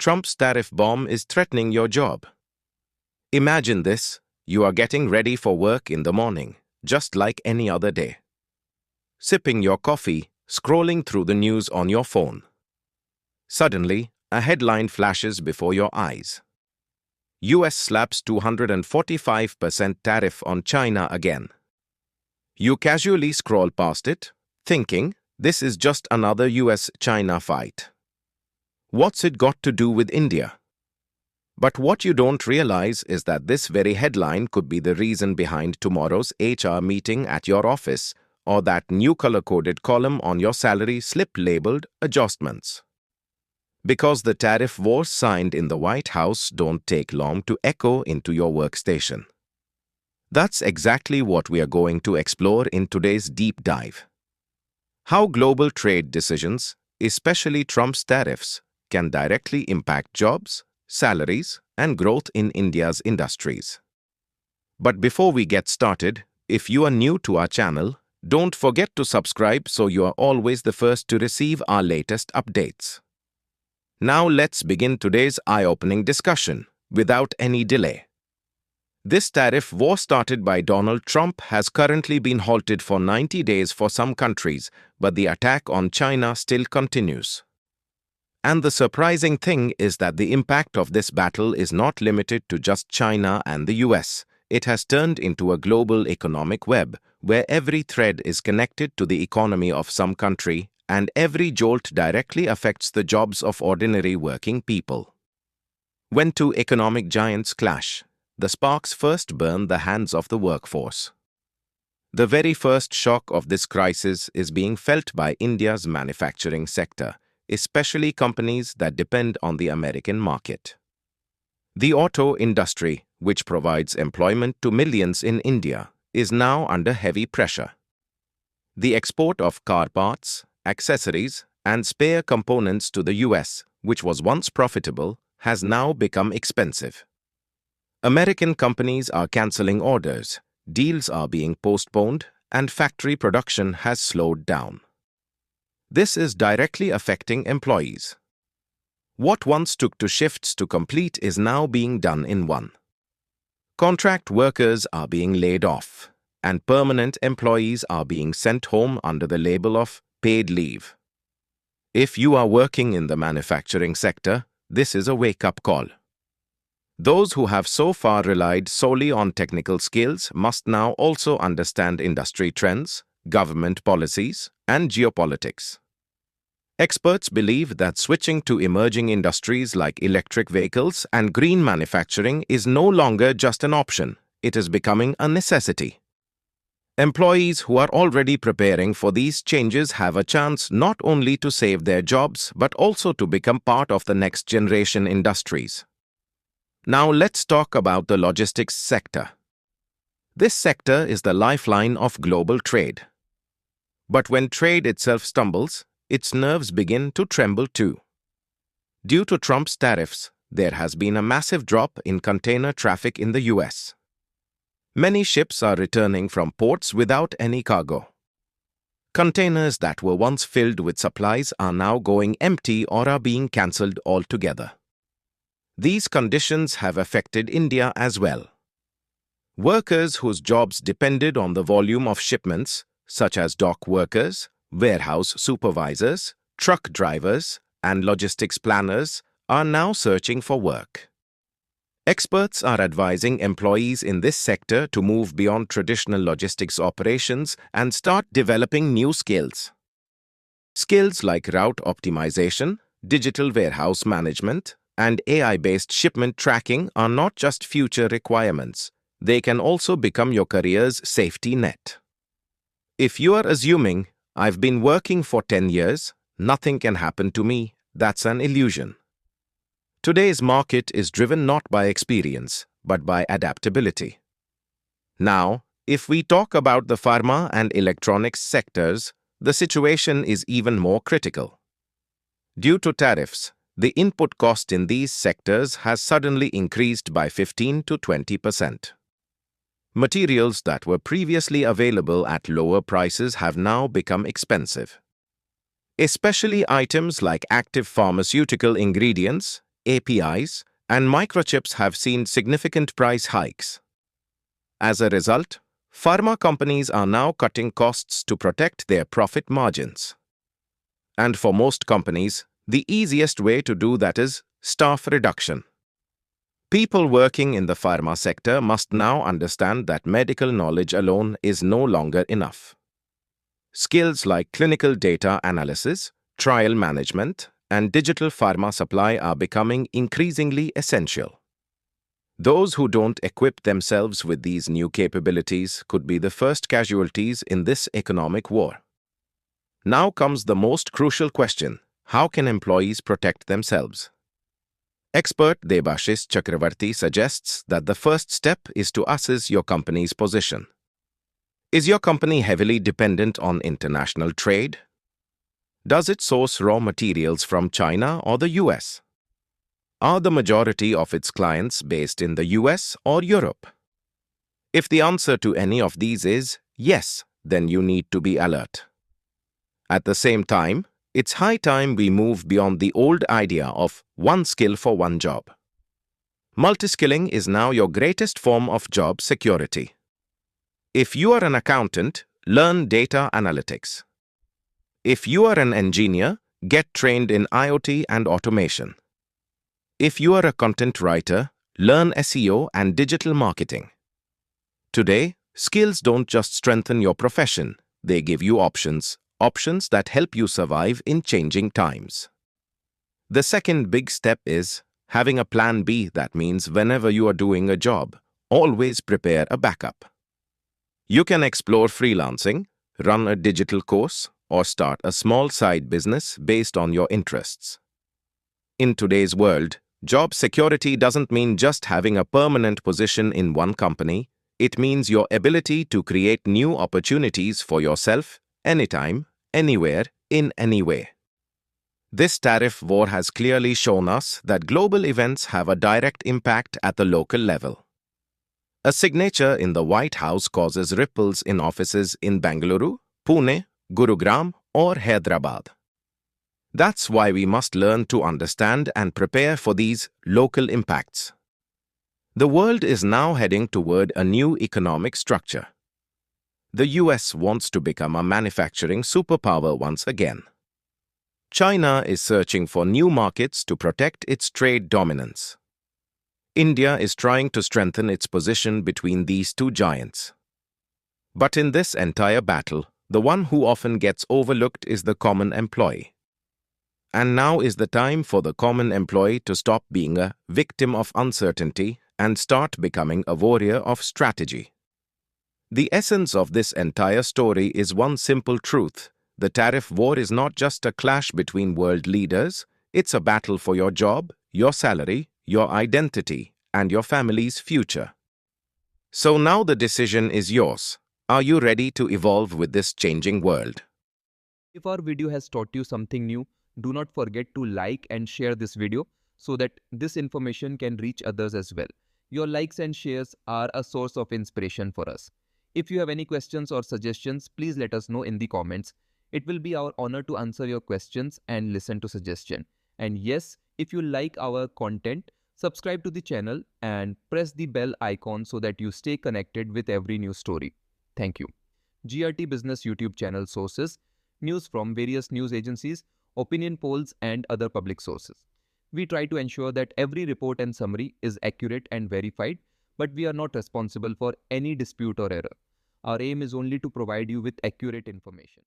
Trump's tariff bomb is threatening your job. Imagine this: you are getting ready for work in the morning, just like any other day. Sipping your coffee, scrolling through the news on your phone. Suddenly, a headline flashes before your eyes. US slaps 245% tariff on China again. You casually scroll past it, thinking, this is just another US-China fight. What's it got to do with India? But what you don't realize is that this very headline could be the reason behind tomorrow's HR meeting at your office, or that new color-coded column on your salary slip labeled adjustments. Because the tariff wars signed in the White House don't take long to echo into your workstation. That's exactly what we are going to explore in today's deep dive. How global trade decisions, especially Trump's tariffs, can directly impact jobs, salaries, and growth in India's industries. But before we get started, if you are new to our channel, don't forget to subscribe so you are always the first to receive our latest updates. Now let's begin today's eye-opening discussion, without any delay. This tariff war started by Donald Trump has currently been halted for 90 days for some countries, but the attack on China still continues. And the surprising thing is that the impact of this battle is not limited to just China and the US. It has turned into a global economic web, where every thread is connected to the economy of some country, and every jolt directly affects the jobs of ordinary working people. When two economic giants clash, the sparks first burn the hands of the workforce. The very first shock of this crisis is being felt by India's manufacturing sector, especially companies that depend on the American market. The auto industry, which provides employment to millions in India, is now under heavy pressure. The export of car parts, accessories, and spare components to the US, which was once profitable, has now become expensive. American companies are canceling orders, deals are being postponed, and factory production has slowed down. This is directly affecting employees. What once took 2 shifts to complete is now being done in 1. Contract workers are being laid off, and permanent employees are being sent home under the label of paid leave. If you are working in the manufacturing sector, this is a wake-up call. Those who have so far relied solely on technical skills must now also understand industry trends, government policies, and geopolitics. Experts believe that switching to emerging industries like electric vehicles and green manufacturing is no longer just an option, it is becoming a necessity. Employees who are already preparing for these changes have a chance not only to save their jobs but also to become part of the next generation industries. Now let's talk about the logistics sector. This sector is the lifeline of global trade. But when trade itself stumbles, its nerves begin to tremble too. Due to Trump's tariffs, there has been a massive drop in container traffic in the US. Many ships are returning from ports without any cargo. Containers that were once filled with supplies are now going empty or are being cancelled altogether. These conditions have affected India as well. Workers whose jobs depended on the volume of shipments, such as dock workers, warehouse supervisors, truck drivers, and logistics planners, are now searching for work. Experts are advising employees in this sector to move beyond traditional logistics operations and start developing new skills. Skills like route optimization, digital warehouse management, and AI-based shipment tracking are not just future requirements. They can also become your career's safety net. If you are assuming, I've been working for 10 years, nothing can happen to me, that's an illusion. Today's market is driven not by experience, but by adaptability. Now, if we talk about the pharma and electronics sectors, the situation is even more critical. Due to tariffs, the input cost in these sectors has suddenly increased by 15 to 20%. Materials that were previously available at lower prices have now become expensive. Especially items like active pharmaceutical ingredients, APIs, and microchips have seen significant price hikes. As a result, pharma companies are now cutting costs to protect their profit margins. And for most companies, the easiest way to do that is staff reduction. People working in the pharma sector must now understand that medical knowledge alone is no longer enough. Skills like clinical data analysis, trial management, and digital pharma supply are becoming increasingly essential. Those who don't equip themselves with these new capabilities could be the first casualties in this economic war. Now comes the most crucial question: how can employees protect themselves? Expert 𝐮𝐩𝐥𝐥𝐨𝐰 suggests that the first step is to assess your company's position. Is your company heavily dependent on international trade? Does it source raw materials from China or the US? Are the majority of its clients based in the US or Europe? If the answer to any of these is yes, then you need to be alert. At the same time, it's high time we move beyond the old idea of one skill for one job. Multiskilling is now your greatest form of job security. If you are an accountant, learn data analytics. If you are an engineer, get trained in IoT and automation. If you are a content writer, learn SEO and digital marketing. Today, skills don't just strengthen your profession, they give you options that help you survive in changing times. The second big step is having a plan B. That means whenever you are doing a job, always prepare a backup. You can explore freelancing, run a digital course, or start a small side business based on your interests. In today's world, job security doesn't mean just having a permanent position in one company. It means your ability to create new opportunities for yourself, anytime, anywhere, in any way. This tariff war has clearly shown us that global events have a direct impact at the local level. A signature in the White House causes ripples in offices in Bengaluru, Pune, Gurugram, or Hyderabad. That's why we must learn to understand and prepare for these local impacts. The world is now heading toward a new economic structure. The US wants to become a manufacturing superpower once again. China is searching for new markets to protect its trade dominance. India is trying to strengthen its position between these two giants. But in this entire battle, the one who often gets overlooked is the common employee. And now is the time for the common employee to stop being a victim of uncertainty and start becoming a warrior of strategy. The essence of this entire story is one simple truth: the tariff war is not just a clash between world leaders, it's a battle for your job, your salary, your identity, and your family's future. So now the decision is yours. Are you ready to evolve with this changing world? If our video has taught you something new, do not forget to like and share this video so that this information can reach others as well. Your likes and shares are a source of inspiration for us. If you have any questions or suggestions, please let us know in the comments. It will be our honor to answer your questions and listen to suggestions. And yes, if you like our content, subscribe to the channel and press the bell icon so that you stay connected with every new story. Thank you. GRT Business YouTube channel sources: news from various news agencies, opinion polls, and other public sources. We try to ensure that every report and summary is accurate and verified, but we are not responsible for any dispute or error. Our aim is only to provide you with accurate information.